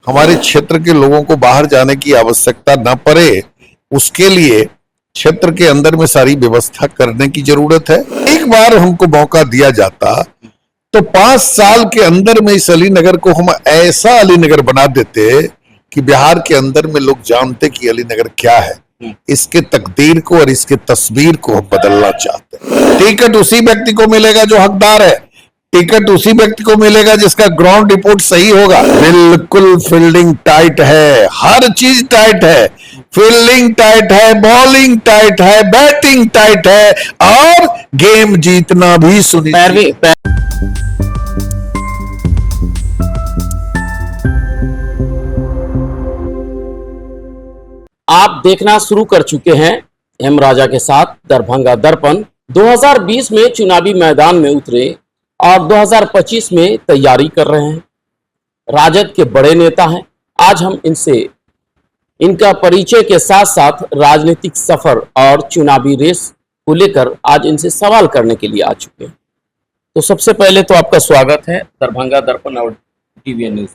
हमारे क्षेत्र के लोगों को बाहर जाने की आवश्यकता न पड़े, उसके लिए क्षेत्र के अंदर में सारी व्यवस्था करने की जरूरत है। एक बार हमको मौका दिया जाता तो 5 साल के अंदर में इस अलीनगर को हम ऐसा अलीनगर बना देते कि बिहार के अंदर में लोग जानते कि अलीनगर क्या है। इसके तकदीर को और इसके तस्वीर को हम बदलना चाहते हैं। टिकट उसी व्यक्ति को मिलेगा जो हकदार है, टिकट उसी व्यक्ति को मिलेगा जिसका ग्राउंड रिपोर्ट सही होगा। बिल्कुल फील्डिंग टाइट है, हर चीज टाइट है, फील्डिंग टाइट है, बॉलिंग टाइट है, बैटिंग टाइट है और गेम जीतना भी सुनिश्चित। आप देखना शुरू कर चुके हैं एम राजा के साथ दरभंगा दर्पण। 2020 में चुनावी मैदान में उतरे और 2025 में तैयारी कर रहे हैं। राजद के बड़े नेता हैं। आज हम इनसे इनका परिचय के साथ साथ राजनीतिक सफर और चुनावी रेस को लेकर आज इनसे सवाल करने के लिए आ चुके हैं। तो सबसे पहले तो आपका स्वागत है दरभंगा दर्पण और टीवीएन न्यूज।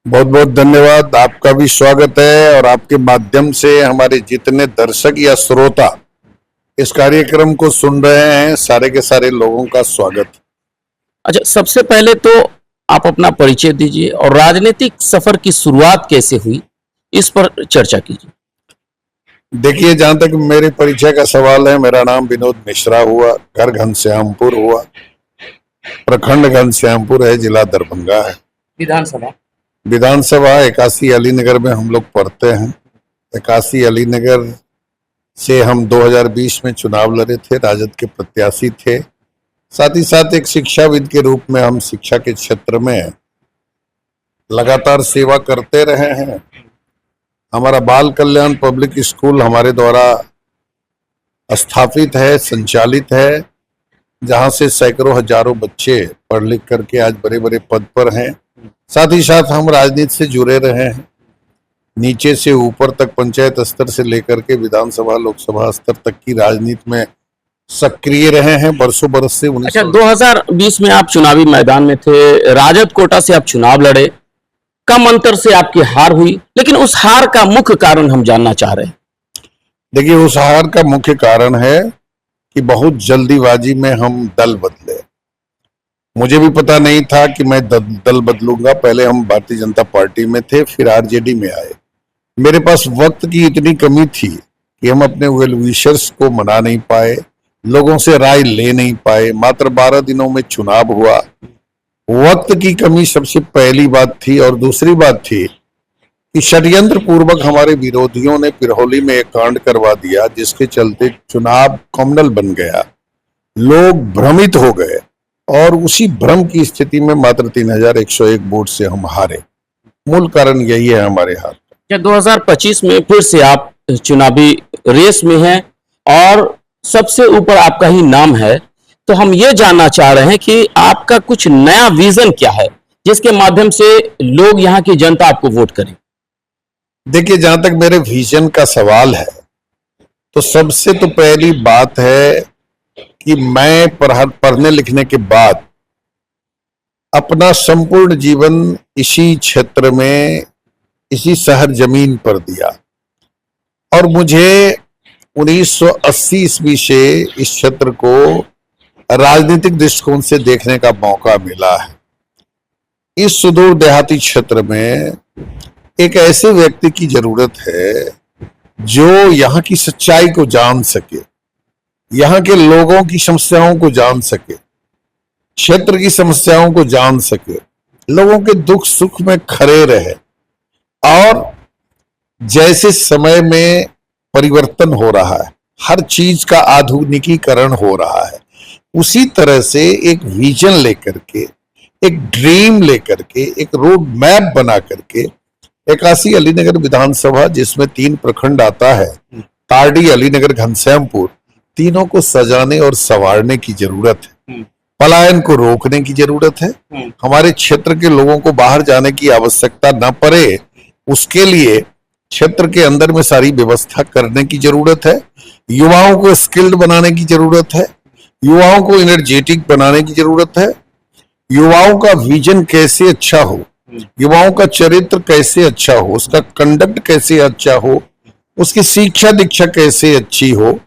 बहुत बहुत धन्यवाद, आपका भी स्वागत है और आपके माध्यम से हमारे जितने दर्शक या श्रोता इस कार्यक्रम को सुन रहे हैं, सारे के सारे लोगों का स्वागत। अच्छा, सबसे पहले तो आप अपना परिचय दीजिए और राजनीतिक सफर की शुरुआत कैसे हुई इस पर चर्चा कीजिए। देखिए, जहां तक मेरे परिचय का सवाल है, मेरा नाम विनोद मिश्रा हुआ, घर घनश्यामपुर हुआ, प्रखंड घनश्यामपुर है, जिला दरभंगा है। विधानसभा 81 अलीनगर में हम लोग पढ़ते हैं। 81 अलीनगर से हम 2020 में चुनाव लड़े थे, राजद के प्रत्याशी थे। साथ ही साथ एक शिक्षाविद के रूप में हम शिक्षा के क्षेत्र में लगातार सेवा करते रहे हैं। हमारा बाल कल्याण पब्लिक स्कूल हमारे द्वारा स्थापित है, संचालित है, जहां से सैकड़ों हजारों बच्चे पढ़ लिख करके आज बड़े बड़े पद पर हैं। साथ ही साथ हम राजनीति से जुड़े रहे हैं, नीचे से ऊपर तक, पंचायत स्तर से लेकर के विधानसभा लोकसभा स्तर तक की राजनीति में सक्रिय रहे हैं वर्षों बरस से। अच्छा, 2020 में आप चुनावी मैदान में थे, राजद कोटा से आप चुनाव लड़े, कम अंतर से आपकी हार हुई, लेकिन उस हार का मुख्य कारण हम जानना चाह रहे हैं। देखिए, उस हार का मुख्य कारण है कि बहुत जल्दीबाजी में हम दल बदले। मुझे भी पता नहीं था कि मैं दल बदलूंगा। पहले हम भारतीय जनता पार्टी में थे, फिर आरजेडी में आए। मेरे पास वक्त की इतनी कमी थी कि हम अपने वेल विशर्स को मना नहीं पाए, लोगों से राय ले नहीं पाए। मात्र 12 दिनों में चुनाव हुआ। वक्त की कमी सबसे पहली बात थी। और दूसरी बात थी कि षड्यंत्र पूर्वक हमारे विरोधियों ने पिरहोली में एक कांड करवा दिया, जिसके चलते चुनाव कॉमनल बन गया, लोग भ्रमित हो गए और उसी भ्रम की स्थिति में मात्र 3101 वोट से हम हारे। मूल कारण यही है हमारे हार का। 2025 में फिर से आप चुनावी रेस में हैं और सबसे ऊपर आपका ही नाम है, तो हम ये जानना चाह रहे हैं कि आपका कुछ नया विजन क्या है जिसके माध्यम से लोग, यहाँ की जनता आपको वोट करे। देखिए, जहां तक मेरे विजन का सवाल है, तो सबसे तो पहली बात है कि मैं पढ़ने लिखने के बाद अपना संपूर्ण जीवन इसी क्षेत्र में, इसी शहर जमीन पर दिया और मुझे 1980 ईस्वी से इस क्षेत्र को राजनीतिक दृष्टिकोण से देखने का मौका मिला है। इस सुदूर देहाती क्षेत्र में एक ऐसे व्यक्ति की जरूरत है जो यहाँ की सच्चाई को जान सके, यहाँ के लोगों की समस्याओं को जान सके, क्षेत्र की समस्याओं को जान सके, लोगों के दुख सुख में खड़े रहे। और जैसे समय में परिवर्तन हो रहा है, हर चीज का आधुनिकीकरण हो रहा है, उसी तरह से एक विजन लेकर के, एक ड्रीम लेकर के, एक रोड मैप बना करके 81 अलीनगर विधानसभा, जिसमें 3 प्रखंड आता है, तारडी, अलीनगर, घनश्यामपुर, तीनों को सजाने और संवारने की जरूरत है। पलायन को रोकने की जरूरत है। हमारे क्षेत्र के लोगों को बाहर जाने की आवश्यकता न पड़े, उसके लिए क्षेत्र के अंदर में सारी व्यवस्था करने की जरूरत है। युवाओं को स्किल्ड बनाने की जरूरत है, युवाओं को एनर्जेटिक बनाने की जरूरत है, युवाओं का विजन कैसे अच्छा हो, युवाओं का चरित्र कैसे अच्छा हो, उसका कंडक्ट कैसे अच्छा हो, उसकी शिक्षा दीक्षा कैसे अच्छी हो,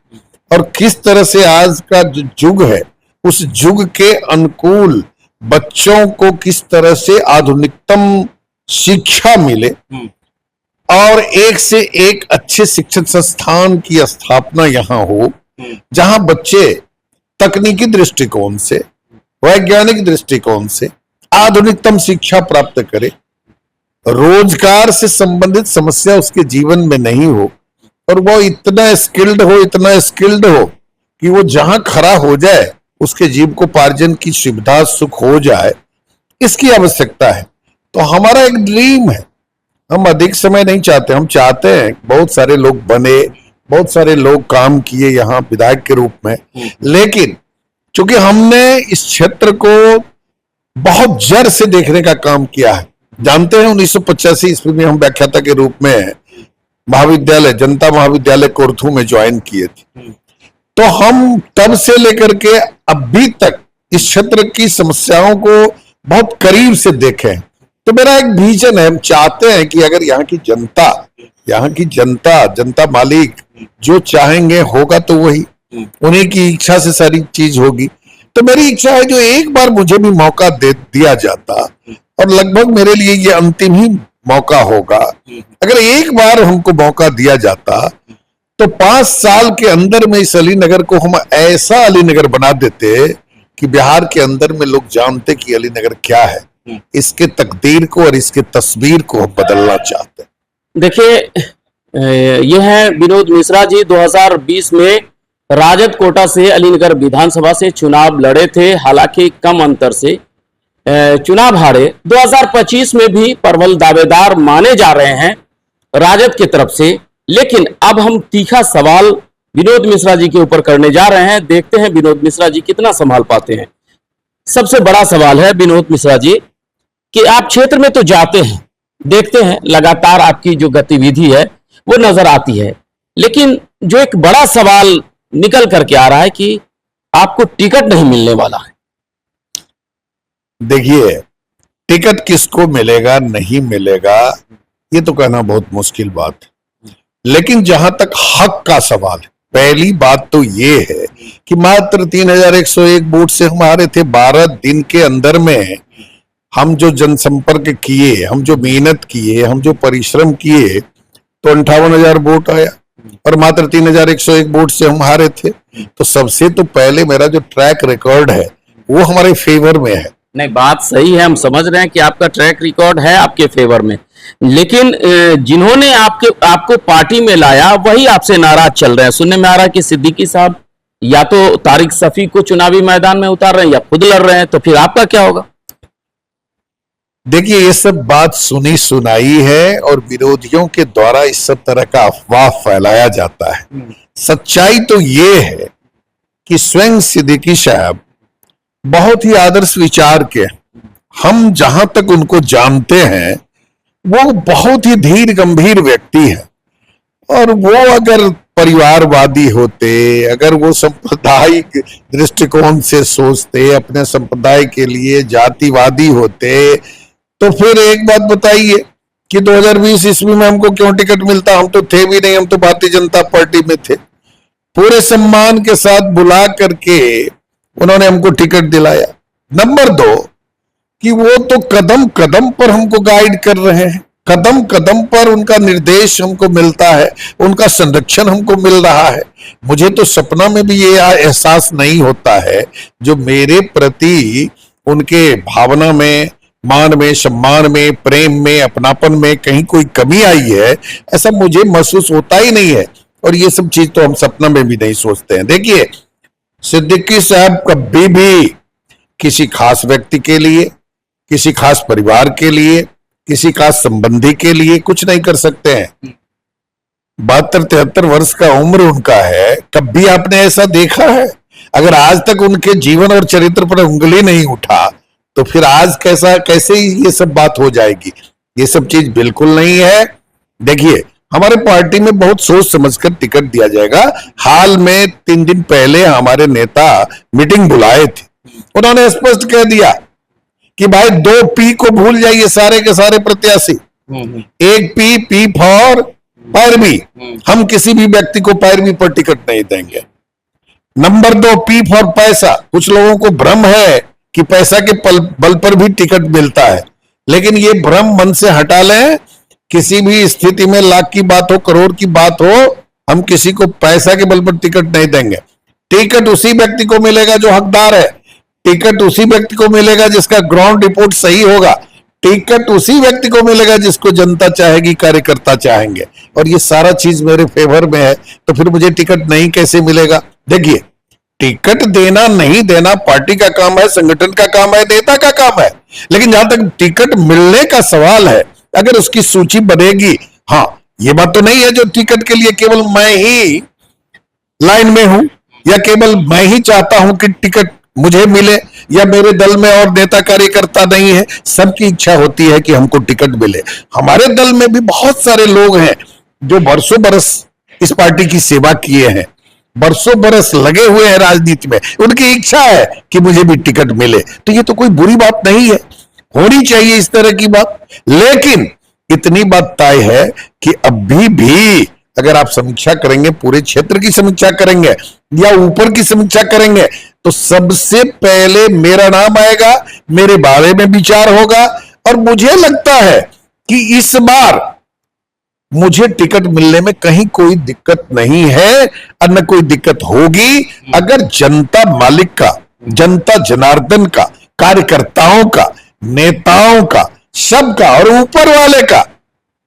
और किस तरह से आज का जो युग है उस युग के अनुकूल बच्चों को किस तरह से आधुनिकतम शिक्षा मिले और एक से एक अच्छे शिक्षण संस्थान की स्थापना यहां हो, जहां बच्चे तकनीकी दृष्टिकोण से, वैज्ञानिक दृष्टिकोण से आधुनिकतम शिक्षा प्राप्त करे, रोजगार से संबंधित समस्या उसके जीवन में नहीं हो, और वो इतना स्किल्ड हो कि वो जहां खड़ा हो जाए उसके जीविकोपार्जन की सुविधा सुख हो जाए, इसकी आवश्यकता है। तो हमारा एक ड्रीम है, हम अधिक समय नहीं चाहते, हम चाहते हैं बहुत सारे लोग बने, बहुत सारे लोग काम किए यहाँ विधायक के रूप में, लेकिन चूंकि हमने इस क्षेत्र को बहुत जड़ से देखने का काम किया है। जानते हैं 1985 ईस्वी में हम व्याख्याता के रूप में महाविद्यालय, जनता महाविद्यालय कोरथू में ज्वाइन किए थे, तो हम तब से लेकर के अभी तक इस क्षेत्र की समस्याओं को बहुत करीब से देखें। तो मेरा एक विजन है, हम चाहते हैं कि अगर यहाँ की जनता मालिक जो चाहेंगे होगा तो वही, उन्हीं की इच्छा से सारी चीज होगी। तो मेरी इच्छा है जो एक बार मुझे भी मौका दे दिया जाता, और लगभग मेरे लिए ये अंतिम ही मौका होगा, अगर एक बार हमको मौका दिया जाता तो 5 साल के अंदर में इस अलीनगर को हम ऐसा अलीनगर बना देते कि बिहार के अंदर में लोग जानते कि अलीनगर क्या है, इसके तकदीर को और इसके तस्वीर को हम बदलना चाहते हैं। देखिए, यह है विनोद मिश्रा जी। 2020 में राजद कोटा से अलीनगर विधानसभा से चुनाव लड़े थे, हालांकि कम अंतर से चुनाव हारे। 2025 में भी प्रबल दावेदार माने जा रहे हैं राजद की तरफ से, लेकिन अब हम तीखा सवाल विनोद मिश्रा जी के ऊपर करने जा रहे हैं। देखते हैं विनोद मिश्रा जी कितना संभाल पाते हैं। सबसे बड़ा सवाल है विनोद मिश्रा जी कि आप क्षेत्र में तो जाते हैं, देखते हैं, लगातार आपकी जो गतिविधि है वो नजर आती है, लेकिन जो एक बड़ा सवाल निकल करके आ रहा है कि आपको टिकट नहीं मिलने वाला है। देखिए, टिकट किसको मिलेगा नहीं मिलेगा ये तो कहना बहुत मुश्किल बात है, लेकिन जहां तक हक का सवाल है, पहली बात तो ये है कि मात्र 3101 वोट से हम हारे थे। 12 दिन के अंदर में हम जो जनसंपर्क किए, हम जो मेहनत किए, हम जो परिश्रम किए, तो 58,000 वोट आया और मात्र 3101 वोट से हम हारे थे। तो सबसे तो पहले मेरा जो ट्रैक रिकॉर्ड है वो हमारे फेवर में है। नहीं, बात सही है, हम समझ रहे हैं कि आपका ट्रैक रिकॉर्ड है आपके फेवर में, लेकिन जिन्होंने आपको पार्टी में लाया वही आपसे नाराज चल रहे हैं। सुनने में आ रहा है कि सिद्दीकी साहब या तो तारिक सफी को चुनावी मैदान में उतार रहे हैं या खुद लड़ रहे हैं, तो फिर आपका क्या होगा? देखिए, ये सब बात सुनी सुनाई है और विरोधियों के द्वारा इस सब तरह का अफवाह फैलाया जाता है। सच्चाई तो ये है कि स्वयं सिद्दीकी साहब बहुत ही आदर्श विचार के, हम जहां तक उनको जानते हैं वो बहुत ही धीर गंभीर व्यक्ति है, और वो अगर परिवारवादी होते, अगर वो सांप्रदायिक दृष्टिकोण से सोचते, अपने संप्रदाय के लिए जातिवादी होते, तो फिर एक बात बताइए कि 2020 ईस्वी में हमको क्यों टिकट मिलता? हम तो थे भी नहीं, हम तो भारतीय जनता पार्टी में थे। पूरे सम्मान के साथ बुला करके उन्होंने हमको टिकट दिलाया। नंबर 2 कि वो तो कदम कदम पर हमको गाइड कर रहे हैं, कदम कदम पर उनका निर्देश हमको मिलता है, उनका संरक्षण हमको मिल रहा है। मुझे तो सपना में भी ये एहसास नहीं होता है जो मेरे प्रति उनके भावना में, मान में, सम्मान में, प्रेम में, अपनापन में कहीं कोई कमी आई है, ऐसा मुझे महसूस होता ही नहीं है। और ये सब चीज तो हम सपना में भी नहीं सोचते हैं। देखिए, सिद्दीकी साहब कभी भी किसी खास व्यक्ति के लिए, किसी खास परिवार के लिए, किसी खास संबंधी के लिए कुछ नहीं कर सकते हैं। 72-73 वर्ष का उम्र उनका है, कभी आपने ऐसा देखा है? अगर आज तक उनके जीवन और चरित्र पर उंगली नहीं उठा तो फिर आज कैसे ये सब बात हो जाएगी? ये सब चीज बिल्कुल नहीं है। देखिए, हमारे पार्टी में बहुत सोच समझकर टिकट दिया जाएगा। हाल में 3 दिन पहले हमारे नेता मीटिंग बुलाए थे, उन्होंने स्पष्ट कह दिया कि भाई 2 P को भूल जाइए सारे के सारे प्रत्याशी। एक पी फॉर पैरवी, हम किसी भी व्यक्ति को पैरवी पर टिकट नहीं देंगे। नंबर 2 P फॉर पैसा। कुछ लोगों को भ्रम है कि पैसा के बल पर भी टिकट मिलता है, लेकिन ये भ्रम मन से हटा लें। किसी भी स्थिति में लाख की बात हो, करोड़ की बात हो, हम किसी को पैसा के बल पर टिकट नहीं देंगे। टिकट उसी व्यक्ति को मिलेगा जो हकदार है। टिकट उसी व्यक्ति को मिलेगा जिसका ग्राउंड रिपोर्ट सही होगा। टिकट उसी व्यक्ति को मिलेगा जिसको जनता चाहेगी, कार्यकर्ता चाहेंगे। और ये सारा चीज मेरे फेवर में है, तो फिर मुझे टिकट नहीं कैसे मिलेगा? देखिए, टिकट देना नहीं देना पार्टी का काम है, संगठन का काम है, नेता का काम है। लेकिन जहां तक टिकट मिलने का सवाल है, अगर उसकी सूची बनेगी, हाँ, ये बात तो नहीं है जो टिकट के लिए केवल मैं ही लाइन में हूं, या केवल मैं ही चाहता हूं कि टिकट मुझे मिले, या मेरे दल में और नेता कार्यकर्ता नहीं है। सबकी इच्छा होती है कि हमको टिकट मिले। हमारे दल में भी बहुत सारे लोग हैं जो बरसों बरस इस पार्टी की सेवा किए हैं, बरसों बरस लगे हुए हैं राजनीति में। उनकी इच्छा है कि मुझे भी टिकट मिले, तो ये तो कोई बुरी बात नहीं है, होनी चाहिए इस तरह की बात। लेकिन इतनी बात तय है कि अभी भी अगर आप समीक्षा करेंगे, पूरे क्षेत्र की समीक्षा करेंगे या ऊपर की समीक्षा करेंगे, तो सबसे पहले मेरा नाम आएगा, मेरे बारे में विचार होगा। और मुझे लगता है कि इस बार मुझे टिकट मिलने में कहीं कोई दिक्कत नहीं है, और न कोई दिक्कत होगी, अगर जनता मालिक का, जनता जनार्दन का, कार्यकर्ताओं का, नेताओं का, सबका और ऊपर वाले का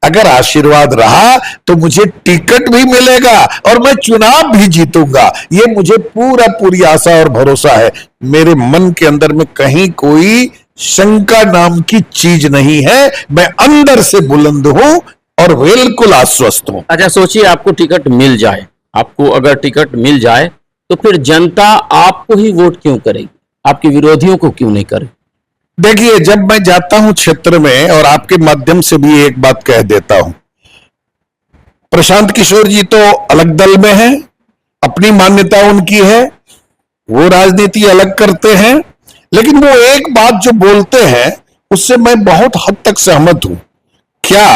अगर आशीर्वाद रहा तो मुझे टिकट भी मिलेगा और मैं चुनाव भी जीतूंगा। ये मुझे पूरी आशा और भरोसा है। मेरे मन के अंदर में कहीं कोई शंका नाम की चीज नहीं है। मैं अंदर से बुलंद हूं और बिल्कुल आश्वस्त हूं। अच्छा, सोचिए आपको टिकट मिल जाए, आपको अगर टिकट मिल जाए तो फिर जनता आपको ही वोट क्यों करेगी, आपके विरोधियों को क्यों नहीं करे? देखिए, जब मैं जाता हूं क्षेत्र में, और आपके माध्यम से भी एक बात कह देता हूं, प्रशांत किशोर जी तो अलग दल में हैं, अपनी मान्यता उनकी है, वो राजनीति अलग करते हैं, लेकिन वो एक बात जो बोलते हैं उससे मैं बहुत हद तक सहमत हूं। क्या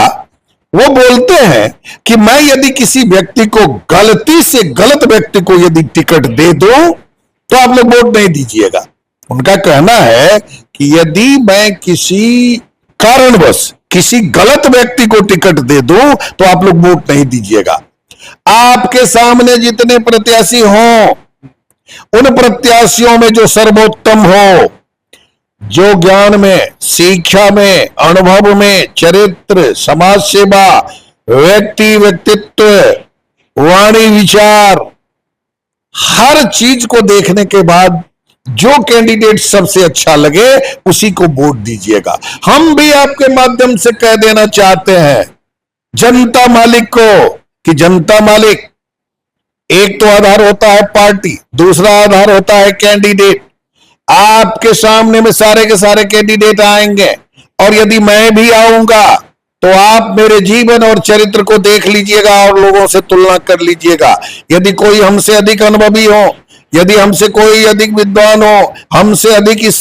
वो बोलते हैं कि मैं यदि किसी व्यक्ति को, गलती से गलत व्यक्ति को यदि टिकट दे दूं तो आप लोग वोट नहीं दीजिएगा। उनका कहना है कि यदि मैं किसी कारणवश किसी गलत व्यक्ति को टिकट दे दूं तो आप लोग वोट नहीं दीजिएगा। आपके सामने जितने प्रत्याशी हों, उन प्रत्याशियों में जो सर्वोत्तम हो, जो ज्ञान में, शिक्षा में, अनुभव में, चरित्र, समाज सेवा, व्यक्तित्व, वाणी, विचार, हर चीज को देखने के बाद जो कैंडिडेट सबसे अच्छा लगे उसी को वोट दीजिएगा। हम भी आपके माध्यम से कह देना चाहते हैं जनता मालिक को कि जनता मालिक, एक तो आधार होता है पार्टी, दूसरा आधार होता है कैंडिडेट। आपके सामने में सारे के सारे कैंडिडेट आएंगे, और यदि मैं भी आऊंगा तो आप मेरे जीवन और चरित्र को देख लीजिएगा और लोगों से तुलना कर लीजिएगा। यदि कोई हमसे अधिक अनुभवी हो, यदि हमसे कोई अधिक विद्वान हो, हमसे अधिक इस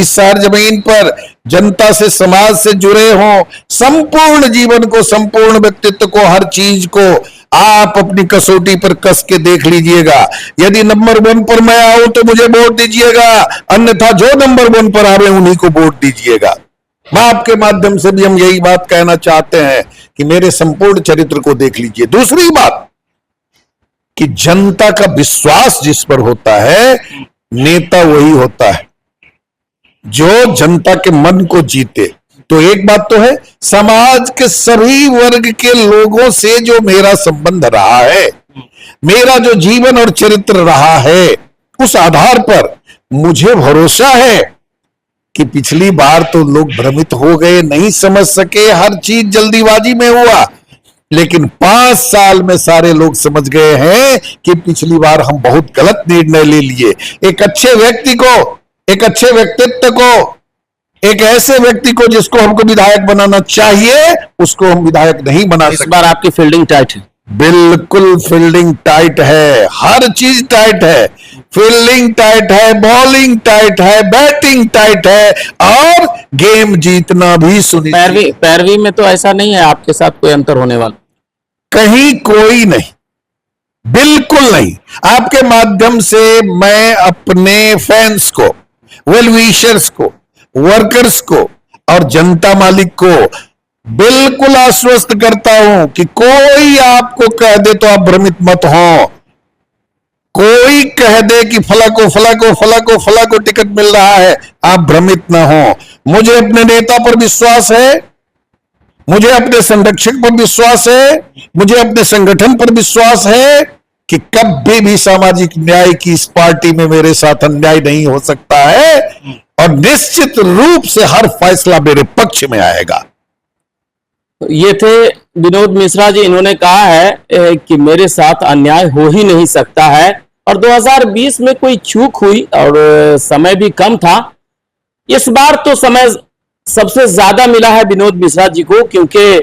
शहर जमीन पर जनता से, समाज से जुड़े हो, संपूर्ण जीवन को, संपूर्ण व्यक्तित्व को, हर चीज को आप अपनी कसौटी पर कस के देख लीजिएगा। यदि नंबर 1 पर मैं आऊं तो मुझे वोट दीजिएगा, अन्यथा जो नंबर 1 पर आवे उन्हीं को वोट दीजिएगा। मैं आपके माध्यम से भी हम यही बात कहना चाहते हैं कि मेरे संपूर्ण चरित्र को देख लीजिए। दूसरी बात कि जनता का विश्वास जिस पर होता है, नेता वही होता है जो जनता के मन को जीते। तो एक बात तो है, समाज के सभी वर्ग के लोगों से जो मेरा संबंध रहा है, मेरा जो जीवन और चरित्र रहा है, उस आधार पर मुझे भरोसा है कि पिछली बार तो लोग भ्रमित हो गए, नहीं समझ सके, हर चीज जल्दीबाजी में हुआ, लेकिन 5 साल में सारे लोग समझ गए हैं कि पिछली बार हम बहुत गलत निर्णय ले लिए। एक अच्छे व्यक्ति को, एक अच्छे व्यक्तित्व को, एक ऐसे व्यक्ति को जिसको हमको विधायक बनाना चाहिए, उसको हम विधायक नहीं बना सकते। इस बार आपकी फील्डिंग टाइट है। बिल्कुल फील्डिंग टाइट है, हर चीज टाइट है। फील्डिंग टाइट है, बॉलिंग टाइट है, बैटिंग टाइट है और गेम जीतना भी सुनिश्चित। पैरवी में तो ऐसा नहीं है आपके साथ कोई अंतर होने वाला? कहीं कोई नहीं, बिल्कुल नहीं। आपके माध्यम से मैं अपने फैंस को, वेल विशर्स को, वर्कर्स को और जनता मालिक को बिल्कुल आश्वस्त करता हूं कि कोई आपको कह दे तो आप भ्रमित मत हो। कोई कह दे कि फला को टिकट मिल रहा है, आप भ्रमित ना हो। मुझे अपने नेता पर विश्वास है, मुझे अपने संरक्षक पर विश्वास है, मुझे अपने संगठन पर विश्वास है कि कभी भी सामाजिक न्याय की इस पार्टी में मेरे साथ अन्याय नहीं हो सकता है और निश्चित रूप से हर फैसला मेरे पक्ष में आएगा। ये थे विनोद मिश्रा जी। इन्होंने कहा है कि मेरे साथ अन्याय हो ही नहीं सकता है और 2020 में कोई चूक हुई और समय भी कम था। इस बार तो समय सबसे ज्यादा मिला है विनोद मिश्रा जी को, क्योंकि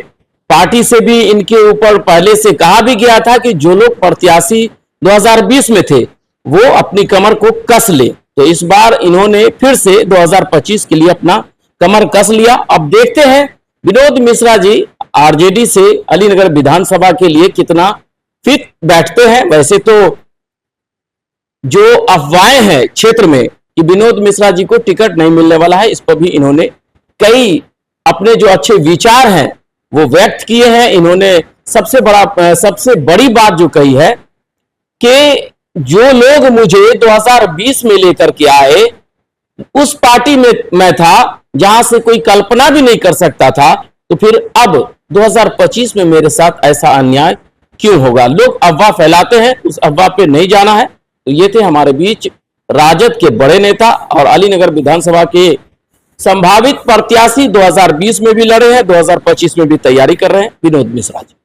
पार्टी से भी इनके ऊपर पहले से कहा भी गया था कि जो लोग प्रत्याशी 2020 में थे वो अपनी कमर को कस ले। तो इस बार इन्होंने फिर से 2025 के लिए अपना कमर कस लिया। अब देखते हैं विनोद मिश्रा जी आरजेडी से अलीनगर विधानसभा के लिए कितना फिट बैठते हैं। वैसे तो जो अफवाहें हैं क्षेत्र में कि विनोद मिश्रा जी को टिकट नहीं मिलने वाला है, इस पर भी इन्होंने कई अपने जो अच्छे विचार हैं वो व्यक्त किए हैं। इन्होंने सबसे बड़ी बात जो कही है कि जो लोग मुझे 2020 में लेकर के आए उस पार्टी में मैं था जहां से कोई कल्पना भी नहीं कर सकता था, तो फिर अब 2025 में मेरे साथ ऐसा अन्याय क्यों होगा? लोग अफवाह फैलाते हैं, उस अफवाह पे नहीं जाना है। तो ये थे हमारे बीच राजद के बड़े नेता और अलीनगर विधानसभा के संभावित प्रत्याशी, 2020 में भी लड़े हैं, 2025 में भी तैयारी कर रहे हैं, विनोद मिश्रा जी।